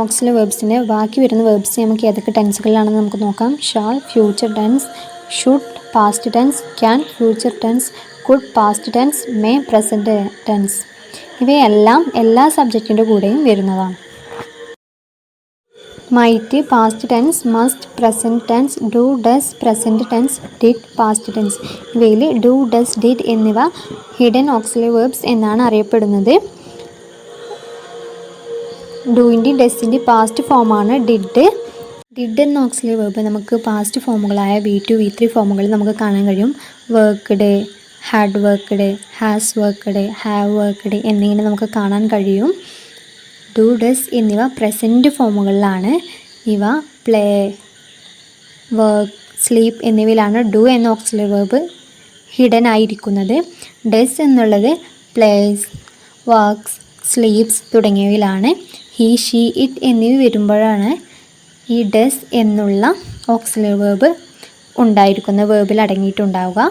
Auxiliary വേർബ്സിൻ്റെ ബാക്കി വരുന്ന verbs നമുക്ക് ഏതൊക്കെ ടെൻസുകളിലാണെന്ന് നമുക്ക് നോക്കാം. Shall, future tense, should, past tense, can, future tense, could, past tense, may, present tense. ഇവയെല്ലാം എല്ലാ സബ്ജക്റ്റിൻ്റെ കൂടെയും വരുന്നതാണ്. Might, past tense, must, present tense, do, does, present tense, did, past tense. ഇവയിൽ ഡു, ഡസ്, ഡിഡ് എന്നിവ hidden auxiliary verbs എന്നാണ് അറിയപ്പെടുന്നത്. ഡൂവിൻ്റെ ഡസിൻ്റെ പാസ്റ്റ് ഫോമാണ് ഡിഡ്. ഡിഡ് എന്ന ഓക്സിലറി വേർബ് നമുക്ക് പാസ്റ്റ് ഫോമുകളായ V2, V3 ഫോമുകളിൽ നമുക്ക് കാണാൻ കഴിയും. Worked, had worked, has worked, have worked എന്നിങ്ങനെ നമുക്ക് കാണാൻ കഴിയും. ഡു, ഡസ് എന്നിവ പ്രസൻറ്റ് ഫോമുകളിലാണ്. ഇവ പ്ലേ, വർക്ക്, സ്ലീപ്പ് എന്നിവയിലാണ് ഡു എന്ന ഓക്സിലറി വേർബ് ഹിഡൻ ആയിരിക്കുന്നത്. ഡസ് എന്നുള്ളത് പ്ലേസ്, വർക്ക്സ്, സ്ലീപ്സ് തുടങ്ങിയവയിലാണ്. ഹി, ഷീ, ഇറ്റ് എന്നിവ വരുമ്പോഴാണ് ഈ ഡസ് എന്നുള്ള ഓക്സിലറി വേർബ് ഉണ്ടായിരിക്കുന്ന വേർബിൽ അടങ്ങിയിട്ടുണ്ടാവുക.